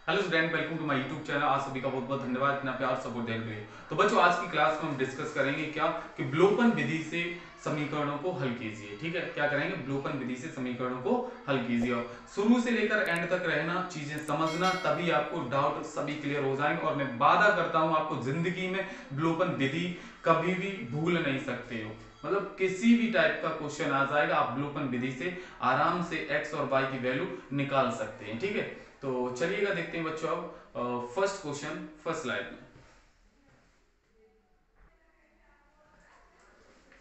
Hello student, welcome to my YouTube channel. आप सभी का बहुत बहुत धन्यवाद इतना प्यार सपोर्ट देने के लिए। तो बच्चों, आज की क्लास में हम डिस्कस करेंगे क्या कि ब्लोपन विधि से समीकरणों को हल कीजिए। ठीक है, क्या करेंगे? ब्लोपन विधि से समीकरणों को हल कीजिए। और शुरू से लेकर एंड तक रहना, चीजें समझना, तभी आपको डाउट सभी क्लियर हो जाएंगे। और मैं वादा करता हूं आपको जिंदगी में ब्लोपन विधि कभी भी भूल नहीं सकते हो। मतलब किसी भी टाइप का क्वेश्चन आ जाएगा, आप ब्लोपन विधि से आराम से एक्स और वाई की वैल्यू निकाल सकते हैं। ठीक है, तो चलिएगा देखते हैं बच्चों अब फर्स्ट क्वेश्चन फर्स्ट स्लाइड में।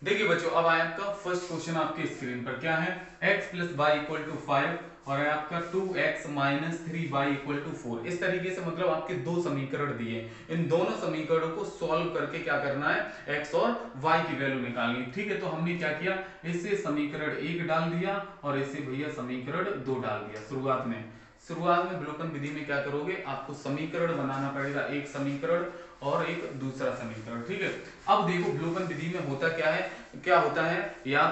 देखिए बच्चों, अब आया आपका फर्स्ट क्वेश्चन आपके स्क्रीन पर। क्या है? x plus y equal to 5 और है आपका 2x minus 3y equal to 4। इस तरीके से मतलब आपके दो समीकरण दिए, इन दोनों समीकरणों को सॉल्व करके क्या करना है? x और y की वैल्यू निकालनी। ठीक है, तो हमने क्या किया, इससे समीकरण 1 डाल दिया और इससे भैया समीकरण 2 डाल दिया। शुरुआत में विलोपन विधि में क्या करोगे, आपको समीकरण बनाना पड़ेगा, एक समीकरण और एक दूसरा समीकरण। ठीक है, अब देखो विलोपन विधि में होता क्या होता है, या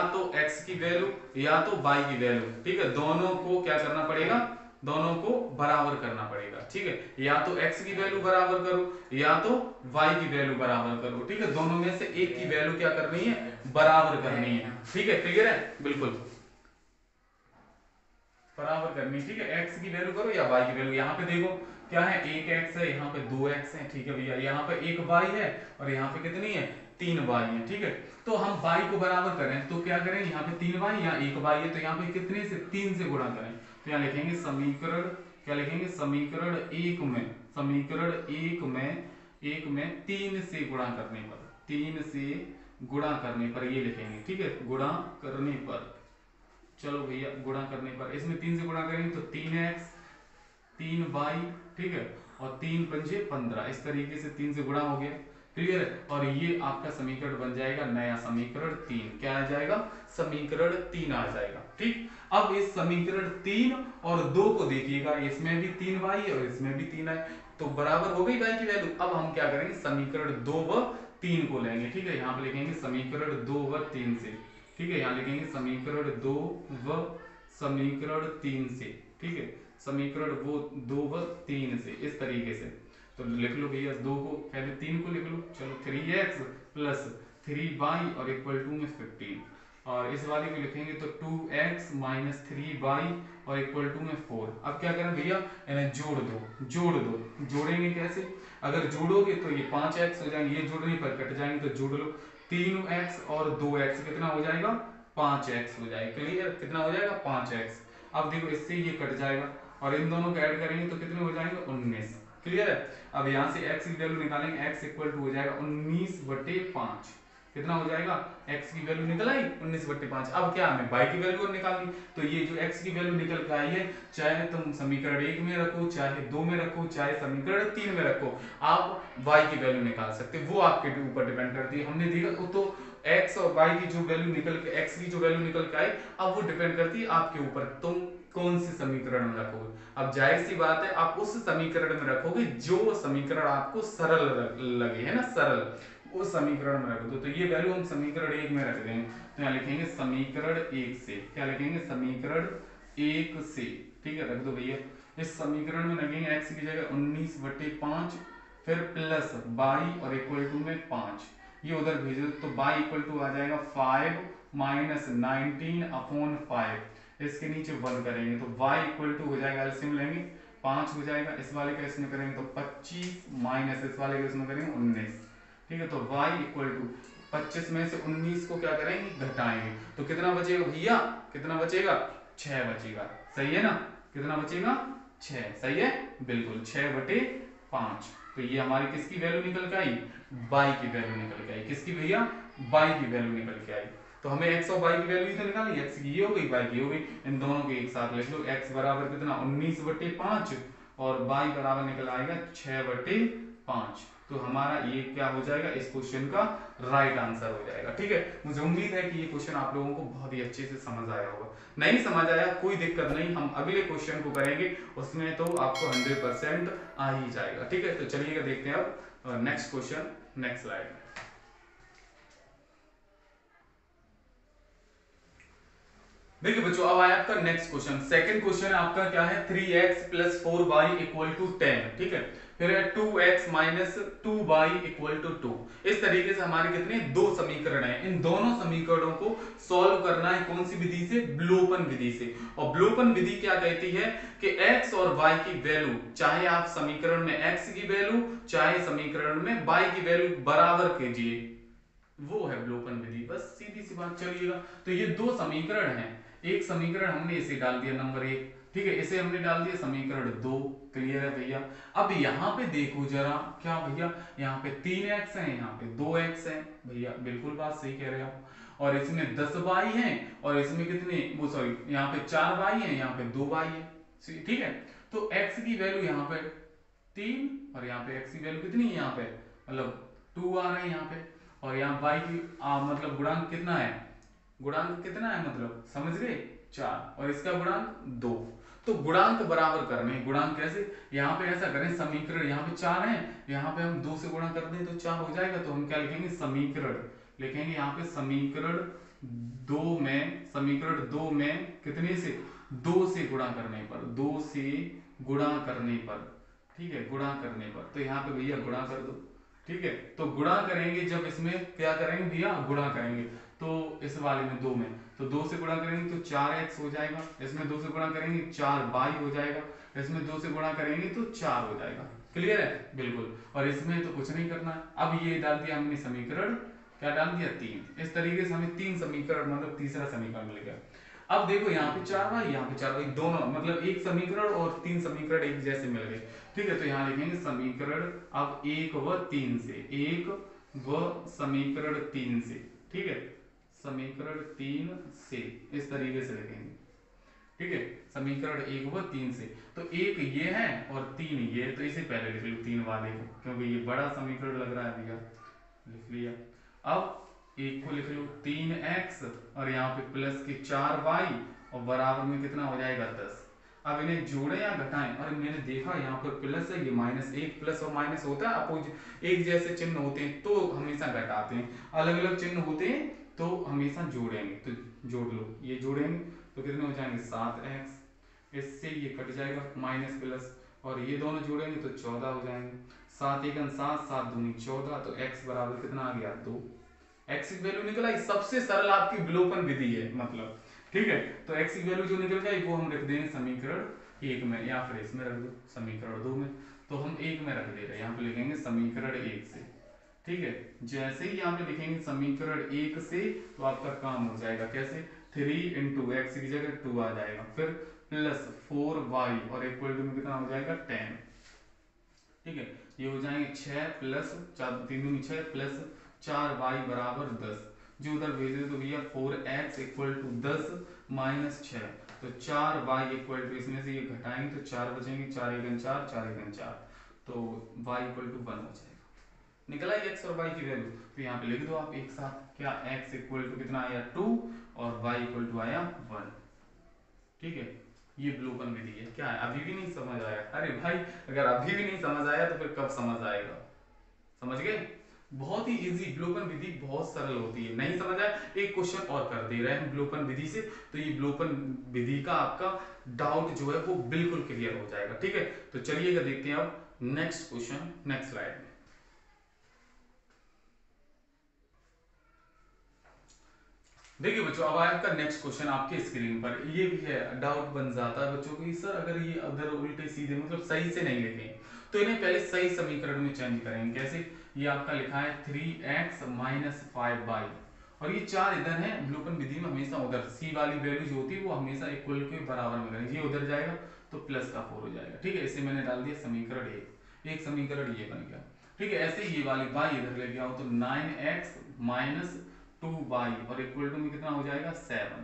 तो x की वैल्यू या तो y की वैल्यू। ठीक है, दोनों को क्या करना पड़ेगा? दोनों को बराबर करना पड़ेगा। ठीक है, या तो x की वैल्यू बराबर करो या तो y की वैल्यू बराबर करो। ठीक है, दोनों में से एक की वैल्यू क्या करनी है? बराबर करनी है। ठीक है, क्लियर है? बिल्कुल बराबर करनी। ठीक है, x की वैल्यू करो या y की वैल्यू। यहाँ पे देखो क्या है, एक x है, यहाँ पे दो x है। ठीक है भैया, यहाँ पे एक y है और यहाँ पे कितनी है? 3y है। ठीक है, तो हम y को बराबर करें तो क्या करें, यहाँ पे 3y, यहाँ एक y है, तो यहाँ पे कितने से? 3 से गुणा करें। तो यहाँ लिखेंगे समीकरण, क्या लिखेंगे? समीकरण एक में 3 से गुणा करने पर, 3 से गुणा करने पर ये लिखेंगे। ठीक है, गुणा करने पर, चलो भैया गुणा करने पर, इसमें 3 से गुणा करेंगे तो 3x 3y। ठीक है, और 3 पंजे 15, इस तरीके से 3 से गुणा हो गया। क्लियर है? और ये आपका समीकरण बन जाएगा नया समीकरण 3। क्या आ जाएगा? समीकरण 3 आ जाएगा। ठीक, अब इस समीकरण 3 और 2 को देखिएगा, इसमें भी 3y है और इसमें भी 3 है, तो बराबर हो गई y की वैल्यू। अब हम क्या करेंगे, समीकरण 2 व 3 को लेंगे। ठीक है, यहाँ पे लिखेंगे समीकरण 2 व 3 से। ठीक है, यहाँ लिखेंगे समीकरण 2 व समीकरण 3 से। ठीक है, समीकरण वो 2 व 3 से, इस तरीके से। तो लिख लो भैया, 2 को पहले 3 को लिख लो। चलो 3x प्लस 3y और इक्वल टू में 15, और इस वाले को लिखेंगे तो 2x माइनस 3y और इक्वल टू में 4। अब क्या करें भैया, इन्हें जोड़ दो। जोड़ेंगे कैसे? अगर जोड़ोगे तो ये 5x हो जाएंगे, ये जोड़ने पर कट जाएंगे, तो जोड़ लो। 3x और 2x कितना हो जाएगा? 5x हो जाएगा। क्लियर? कितना हो जाएगा? 5x। अब देखो इससे ये कट जाएगा और इन दोनों को ऐड करेंगे तो कितने हो जाएंगे? 19। क्लियर है? अब यहाँ से x की वैल्यू निकालेंगे, x इक्वल टू हो जाएगा 19/5। कितना हो जाएगा? x की वैल्यू निकल आई 19/5। अब क्या हमें y की वैल्यू निकालनी, तो ये जो x की वैल्यू निकल के आई है, चाहे तुम समीकरण 1 में रखो, चाहे 2 में रखो, चाहे समीकरण 3 में रखो, आप y की वैल्यू निकाल सकते हो। वो आपके ऊपर डिपेंड करती है। हमने देखा तो x और y की जो वैल्यू निकल के, x की जो वैल्यू निकल के आई, अब वो डिपेंड करती है आपके ऊपर, तुम कौन से समीकरण में रखोगे। अब जाहिर सी बात है, आप उस समीकरण में रखोगे जो समीकरण आपको सरल लगे, है ना, सरल, उस समीकरण में रख दो। तो ये वैल्यू हम समीकरण 1 में रख देंगे, तो यहाँ लिखेंगे समीकरण 1 से। क्या लिखेंगे? समीकरण 1 से। ठीक है, रख दो भैया। इस समीकरण में रखेंगे x की जगह 19/5, फिर प्लस y और इक्वल टू में 5, ये उधर भेज दो, तो y इक्वल टू आ जाएगा 5 माइनस 19/5। इसके नीचे 1 करेंगे तो y इक्वल टू हो जाएगा, एलसीएम लेंगे, 5 हो जाएगा। इस वाले का इसमें करेंगे तो 25 माइनस इस वाले का इसमें करेंगे 19। ठीक है, तो y इक्वल टू 25 में से 19 को क्या करेंगे? घटाएंगे, तो कितना बचेगा भैया? कितना बचेगा? 6 बचेगा। सही है ना? कितना बचेगा? 6। सही है, बिल्कुल 6/5। तो ये हमारी किसकी वैल्यू निकल के आई? y की वैल्यू निकल के आई। किसकी भैया? y की वैल्यू निकल के आई। तो हमें x और y की वैल्यू ही तो निकाली, x की ये हो गई, y की हो गई। इन दोनों को एक साथ लिख लो, x बराबर कितना? 19/5 और y बराबर निकल आएगा 6/5। तो हमारा ये क्या हो जाएगा? इस क्वेश्चन का राइट आंसर हो जाएगा। ठीक है, मुझे उम्मीद है कि ये क्वेश्चन आप लोगों को बहुत ही अच्छे से समझ आया होगा। नहीं समझ आया कोई दिक्कत नहीं, हम अगले क्वेश्चन को करेंगे, उसमें तो आपको 100% आ ही जाएगा। ठीक है, तो चलिएगा देखते हैं अब नेक्स्ट क्वेश्चन, नेक्स्ट स्लाइड। देखिए बच्चों, अब आया आपका नेक्स्ट क्वेश्चन। सेकंड क्वेश्चन आपका क्या है, 3x plus 4y equal to 10, ठीक है। फिर है 2x minus 2y equal to 2। इस तरीके से हमारे कितने दो समीकरण हैं। इन दोनों समीकरणों को सॉल्व करना है कौन सी विधि से, ब्लोपन विधि से। और ब्लोपन विधि क्या कहती है कि x और y की वैल्यू, चाहे आप समीकरण में x की वैल्यू चाहे समीकरण में y की वैल्यू बराबर कीजिए, वो है ब्लोपन विधि। बस सीधी सी बात, चलिएगा। तो ये दो समीकरण हैं, एक समीकरण हमने इसे डाल दिया नंबर 1, ठीक है, इसे हमने डाल दिया समीकरण 2। क्लियर है भैया। अब यहाँ पे देखो जरा, क्या भैया, यहाँ पे 3x है, यहाँ पे 2x है भैया, बिल्कुल बात सही कह रहे हो आप। और इसमें 10y है, और इसमें कितने, वो सॉरी, यहाँ पे 4y है, यहाँ पे 2y है, ठीक है। तो x की वैल्यू यहाँ पे 3, और यहाँ पे x की वैल्यू कितनी है, यहाँ पे मतलब 2 आ रहे हैं यहाँ पे। और यहाँ y की मतलब गुणांक कितना है, गुणांक कितना है मतलब समझ गए, 4, और इसका गुणांक 2। तो गुणांक बराबर करने, गुणांक कैसे, यहाँ पे ऐसा करें, समीकरण यहाँ पे 4 है, यहाँ पे हम 2 से गुणा कर दें तो 4 हो जाएगा। तो हम क्या लिखेंगे, समीकरण लिखेंगे यहाँ पे, समीकरण 2 में, समीकरण 2 में कितने से, 2 से गुणा करने पर, 2 से गुणा करने पर, ठीक है, गुणा करने पर। तो यहाँ पे भैया गुणा कर दो, ठीक है। तो गुणा करेंगे, जब इसमें क्या करेंगे भैया, गुणा करेंगे, तो इस वाले में 2 में, तो 2 से गुणा करेंगे तो 4x हो जाएगा, इसमें 2 से गुणा करेंगे 4y हो जाएगा, इसमें 2 से गुणा करेंगे तो 4 हो जाएगा। क्लियर है, बिल्कुल। और इसमें तो कुछ नहीं करना है। अब ये डाल दिया हमने समीकरण, क्या डाल दिया, 3। इस तरीके से हमें 3 समीकरण मतलब तीसरा समीकरण मिल गया। अब देखो यहाँ पे 4y, यहाँ पे 4y, दोनों मतलब एक समीकरण और 3 समीकरण एक जैसे मिल गए, ठीक है। तो यहाँ लिखेंगे समीकरण अब 1 व 3 से, 1 व समीकरण 3 से, ठीक है, समीकरण 3 से, इस तरीके से लिखेंगे, ठीक है। समीकरण 1 व 3 से, तो एक ये है और 3 ये, तो इसे पहले लिख लो 3 वाले को, क्योंकि ये बड़ा समीकरण लग रहा है भैया, लिख लिया। अब एक को लिख लो 3x, और यहाँ पे प्लस के 4y, और बराबर में कितना हो जाएगा 10। अब इन्हें जोड़े या घटाएं, और मैंने देखा यहाँ पर प्लस है, ये माइनस, एक प्लस और माइनस होता है अपोजिट, एक जैसे चिन्ह होते हैं तो हमेशा घटाते हैं, अलग अलग चिन्ह होते हैं तो हमेशा जोड़ेंगे। तो जोड़ लो, ये जोड़ेंगे तो कितने हो जाएंगे 7x, इससे ये कट जाएगा माइनस प्लस, और ये दोनों जोड़ेंगे तो 14 हो जाएंगे, 7 एकम 7, 7 दूनी 14, तो x बराबर कितना आ गया 2। x की वैल्यू निकल आई, सबसे सरल आपकी विलोपन विधि है मतलब, ठीक है। तो x की वैल्यू जो निकल जाए वो हम रख देंगे समीकरण 1 में, या फिर इसमें रख दो समीकरण 2 में, तो हम 1 में रख दे रहे हैं, यहाँ पे लिखेंगे समीकरण 1 से, ठीक है। जैसे ही यहाँ पे लिखेंगे समीकरण 1 से, तो आपका काम हो जाएगा कैसे, 3 इंटू एक्स की जगह 2 आ जाएगा, फिर प्लस 4y, और इक्वल टू में कितना हो जाएगा 10, ठीक है। ये हो जाएंगे 6 प्लस 4, 3 दूनी 6 प्लस 4y बराबर 10, जो उधर भेजे तो भैया 4x इक्वल टू 10 माइनस 6, तो 4y इक्वल टू, इसमें से ये घटाएंगे तो 4 बचेंगे, 4 एकम 4, 4 एकम 4, तो y इक्वल टू 1 हो जाएगा। निकला x और y की वैल्यू, तो यहाँ पे लिख दो आप एक साथ, क्या x इक्वल टू कितना आया 2, और y इक्वल टू आया 1, ठीक है। ये विलोपन विधि है। क्या है, अभी भी नहीं समझ आया, अरे भाई अगर अभी भी नहीं समझ आया तो फिर कब समझ आएगा, समझ गए। बहुत ही इजी, विलोपन विधि बहुत सरल होती है। नहीं समझ आया, एक क्वेश्चन और कर दे रहे हैं विलोपन विधि से, तो ये विलोपन विधि का आपका डाउट जो है वो बिल्कुल क्लियर हो जाएगा, ठीक है। तो चलिएगा देखते हैं अब नेक्स्ट क्वेश्चन, नेक्स्ट स्लाइड में। देखिए बच्चों, अब आया आपका नेक्स्ट क्वेश्चन आपके स्क्रीन पर। ये भी है, डाउट बन जाता है बच्चों को, सर अगर ये अदर उल्टे सीधे मतलब सही से नहीं लिखे तो इन्हें पहले सही समीकरण में चेंज करेंगे। कैसे, ये आपका लिखा है 3x माइनस 5y, और ये 4 इधर है, विलोपन विधि में हमेशा उधर c वाली वैल्यू जो होती है वो हमेशा इक्वल के बराबर में करेंगे, ये उधर जाएगा तो प्लस का 4 हो जाएगा, ठीक है। इसे मैंने डाल दिया समीकरण 1, एक समीकरण ये बन गया, ठीक है। ऐसे ये वाली y इधर लेके आओ तो 9x माइनस 2y, और इक्वल टू में कितना हो जाएगा 7,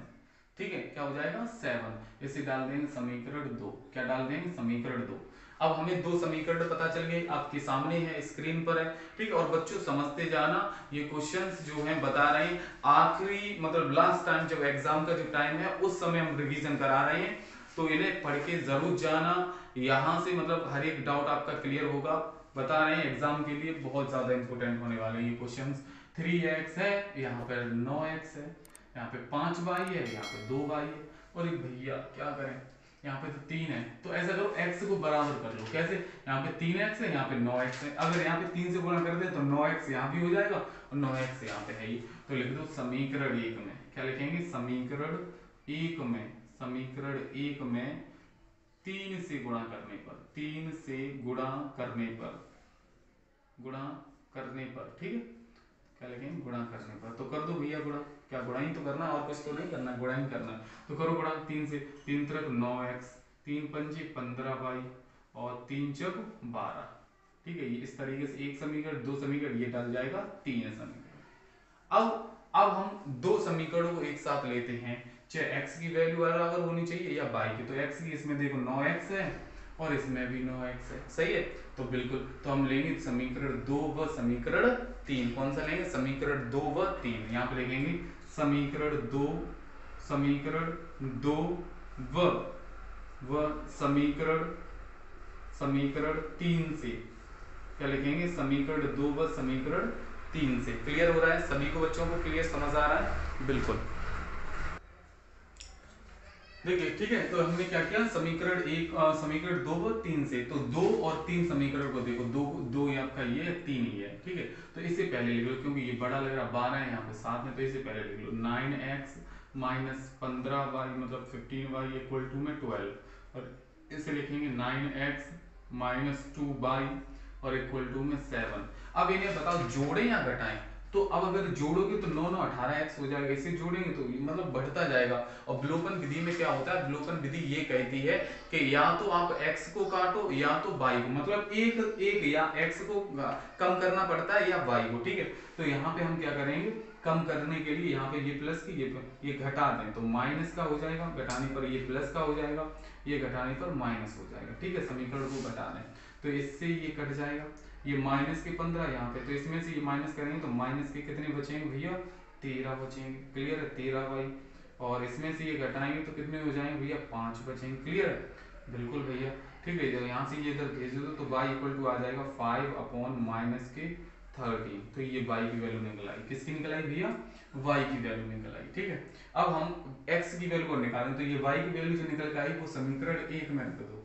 ठीक है। क्या हो जाएगा 7, इसे डाल देंगे समीकरण 2, क्या डाल देंगे समीकरण 2। अब हमें दो समीकरण पता चल गए, आपके सामने है, स्क्रीन पर है, ठीक है। और बच्चों समझते जाना, ये क्वेश्चंस जो हैं बता रहे हैं, आखिरी मतलब लास्ट टाइम जब एग्जाम का जो टाइम है उस समय हम रिवीजन करा रहे हैं, तो इन्हें पढ़ के जरूर जाना, यहाँ से मतलब हर एक डाउट आपका क्लियर होगा। बता रहे हैं एग्जाम के लिए बहुत ज्यादा इंपॉर्टेंट होने वाले हैं ये क्वेश्चंस। 3x है, यहाँ पर 9x है, यहाँ पे 5y है, यहाँ पे 2y है, और एक भैया क्या करें, यहाँ पे तो 3 है, तो ऐसा करो x को बराबर कर लो। कैसे, यहाँ पे 3x है, यहाँ पे 9x है, अगर यहाँ पे 3 से गुणा कर दे तो 9x यहाँ भी हो जाएगा और 9x यहाँ पे है ही। तो लिख दो समीकरण 1 में, क्या लिखेंगे, समीकरण 1 में, समीकरण 1 में 3 से गुणा करने पर, 3 से गुणा करने पर, गुणा करने पर, ठीक है, क्या लिखेंगे, गुणा करने पर। तो कर दो भैया गुणा, क्या गुणा ही तो करना, और कुछ तो नहीं करना, गुणा ही करना है। तो करो गुणा, 3 से 3 तरफ 9x, 3 पंजे 15y और 3 चौक 12, ठीक है। ये इस तरीके से एक समीकरण, दो समीकरण, ये डल जाएगा 3 समीकरण। अब हम दो समीकरणों को एक साथ लेते हैं, चाहे x की वैल्यू बराबर होनी चाहिए या y की। तो x की इसमें देखो 9x है और इसमें भी 9x है, सही है। तो बिल्कुल, तो हम लेंगे समीकरण 2 व समीकरण 3। कौन सा लेंगे, समीकरण 2 व 3। यहाँ पे लिखेंगे समीकरण 2, समीकरण 2 व समीकरण 3 से, क्या लिखेंगे, समीकरण 2 व समीकरण 3 से। क्लियर हो रहा है सभी को, बच्चों को क्लियर समझ आ रहा है, बिल्कुल। देखिए ठीक है, तो हमने क्या किया, समीकरण 1, समीकरण 2 व 3 से, तो 2 और 3 समीकरण को देखो, दो आपका ये है, 3 ही है, ठीक है। तो इससे पहले लिख लो, क्योंकि ये बड़ा लग रहा 12 है यहाँ पे साथ में, तो इससे पहले लिख लो 9x माइनस 15y मतलब 15y इक्वल टू में 12, और इसे लिखेंगे 9x माइनस 2y और इक्वल टू में 7। अब इन्हें बताओ जोड़ें या घटाएं। तो अब अगर जोड़ोगे तो 9 9 18x हो जाएगा, इसे जोड़ेंगे तो मतलब बढ़ता जाएगा। और विलोपन विधि में क्या होता है, विलोपन विधि ये कहती है कि या तो आप x को काटो या तो y को, मतलब एक या x को कम करना पड़ता है या y को, ठीक है। तो यहाँ पे हम क्या करेंगे, कम करने के लिए यहाँ पे ये प्लस की ये घटा दें, तो माइनस का हो जाएगा, घटाने पर ये प्लस का हो जाएगा, ये घटाने पर माइनस हो जाएगा, ठीक है। समीकरण को घटा दें तो इससे ये कट जाएगा, ये माइनस के 15 यहाँ पे, तो इसमें से ये माइनस करेंगे तो माइनस के कितने बचेंगे भैया, 13 बचेंगे, क्लियर है, 13y। और इसमें से ये घटाएंगे तो कितने हो जाएंगे भैया, 5 बचेंगे, क्लियर है, बिल्कुल भैया, ठीक है। यहाँ से ये इधर भेज दो तो y इक्वल टू आ जाएगा 5 अपॉन माइनस के 13। तो ये y की वैल्यू निकल आई, किसकी निकल आई भैया, y की वैल्यू निकल आई, ठीक है। अब हम x की वैल्यू को निकालें, तो ये y की वैल्यू जो निकल के आई वो समीकरण 1 में रख दो,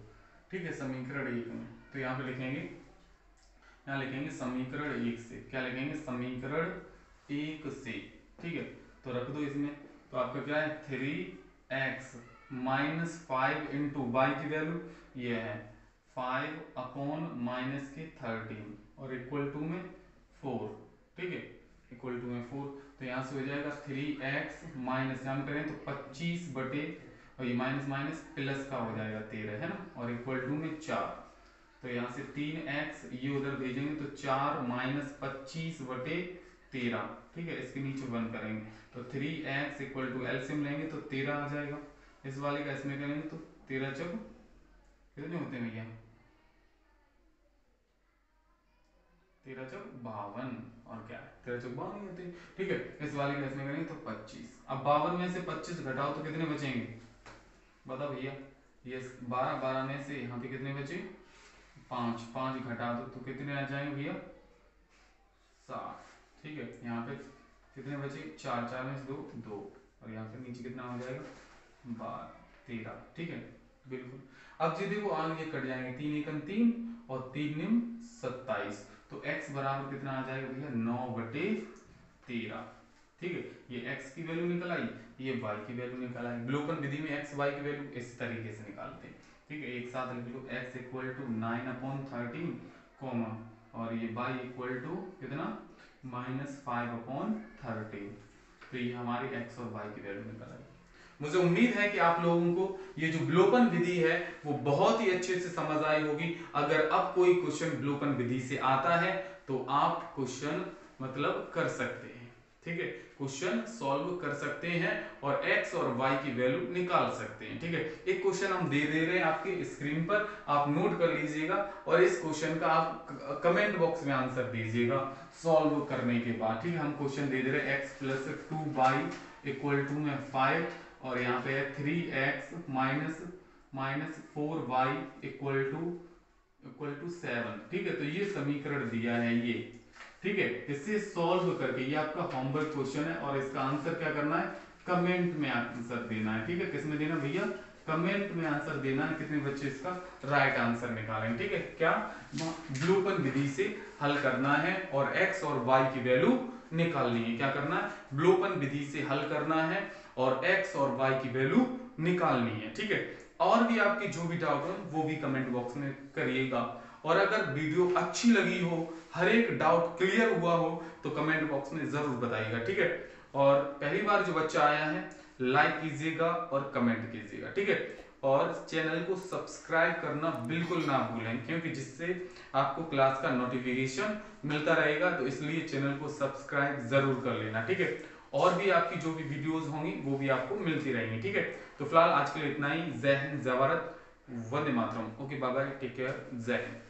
ठीक है, समीकरण 1 में। तो यहाँ पे लिखेंगे, यहाँ लिखेंगे समीकरण 1 से, क्या लिखेंगे, समीकरण 1 से, ठीक है। तो रख दो इसमें, तो आपका क्या है, 3x माइनस 5 इंटू वाई की वैल्यू ये है 5 अपॉन माइनस के 13 और इक्वल टू में 4, ठीक है, इक्वल टू में 4। तो यहाँ से हो जाएगा 3x माइनस, हम करें तो 25 बटे, और ये माइनस माइनस प्लस का हो जाएगा 13, है ना, और इक्वल टू में 4। तो यहाँ से 3x ये उधर भेजेंगे तो 4 माइनस 25 बटे 13, ठीक है, इसके नीचे 1 करेंगे तो 3x इक्वल टू एलसीएम लेंगे तो 13 आ जाएगा, इस वाले का इसमें करेंगे तो 13 चौक कितने होते हैं भैया, 13 चौक 52, और क्या है 13 चौक 52 ही होते हैं, ठीक है। इस वाले का इसमें करेंगे तो 25। अब 52 में से 25 घटाओ तो कितने बचेंगे, बताओ भैया, ये 12 12 में से यहाँ पे कितने बचे, 5 5 घटा दो तो कितने आ जाएंगे भैया, 7, ठीक है। यहाँ पे कितने बचे, 4 4 में से 2 2, और यहाँ पे नीचे कितना हो जाएगा, 12 13, ठीक है, बिल्कुल। अब जी देखो आगे ये कट जाएंगे, 3 एकम 3 और 3 निम 27, तो x बराबर कितना आ जाएगा भैया, 9 बटे 13, ठीक है। ये x की वैल्यू निकल आई, ये y की वैल्यू निकल आई। विलोपन विधि में x y की वैल्यू इस तरीके से निकालते हैं, ठीक है। एक साथ लिख लो x equal to 9 upon 13 comma, और ये y इक्वल टू कितना, माइनस 5 अपॉन 13। तो ये हमारी x और y की वैल्यू निकल आई। मुझे उम्मीद है कि आप लोगों को ये जो विलोपन विधि है वो बहुत ही अच्छे से समझ आई होगी। अगर अब कोई क्वेश्चन विलोपन विधि से आता है तो आप क्वेश्चन मतलब कर सकते हैं, ठीक है, क्वेश्चन सॉल्व कर सकते हैं और x और y की वैल्यू निकाल सकते हैं, ठीक है। एक क्वेश्चन हम दे रहे हैं आपके स्क्रीन पर, आप नोट कर लीजिएगा और इस क्वेश्चन का आप कमेंट बॉक्स में आंसर दीजिएगा सॉल्व करने के बाद, ठीक है। हम क्वेश्चन दे रहे हैं x plus 2y equal to में 5, और यहाँ पे है 3x minus 4y equal to 7, ठीक है। तो ये समीकरण दिया है ये, ठीक है। इसे सॉल्व करके, ये आपका होमवर्क क्वेश्चन है और इसका आंसर क्या करना है, कमेंट में आंसर देना है, ठीक है। किसमें देना भैया, कमेंट में आंसर देना है। कितने बच्चे इसका राइट आंसर निकालेंगे, ठीक है। क्या ब्लूपन विधि से हल करना है और x और y की वैल्यू निकालनी है। क्या करना है, ब्लूपन विधि से हल करना है और x और y की वैल्यू निकालनी है, ठीक है। और भी आपके जो भी डाउट हो वो भी कमेंट बॉक्स में करिएगा। और अगर वीडियो अच्छी लगी हो, हर एक डाउट क्लियर हुआ हो तो कमेंट बॉक्स में जरूर बताइएगा, ठीक है। और पहली बार जो बच्चा आया है लाइक कीजिएगा और कमेंट कीजिएगा, ठीक है। और चैनल को सब्सक्राइब करना बिल्कुल ना भूलें, क्योंकि जिससे आपको क्लास का नोटिफिकेशन मिलता रहेगा, तो इसलिए चैनल को सब्सक्राइब जरूर कर लेना, ठीक है। और भी आपकी जो भी वीडियोस होंगी वो भी आपको मिलती रहेंगी, ठीक है। तो फिलहाल आज के लिए इतना ही। जय हिंद, जय भारत, वंदे मातरम। Okay, bye bye, take care, जय हिंद।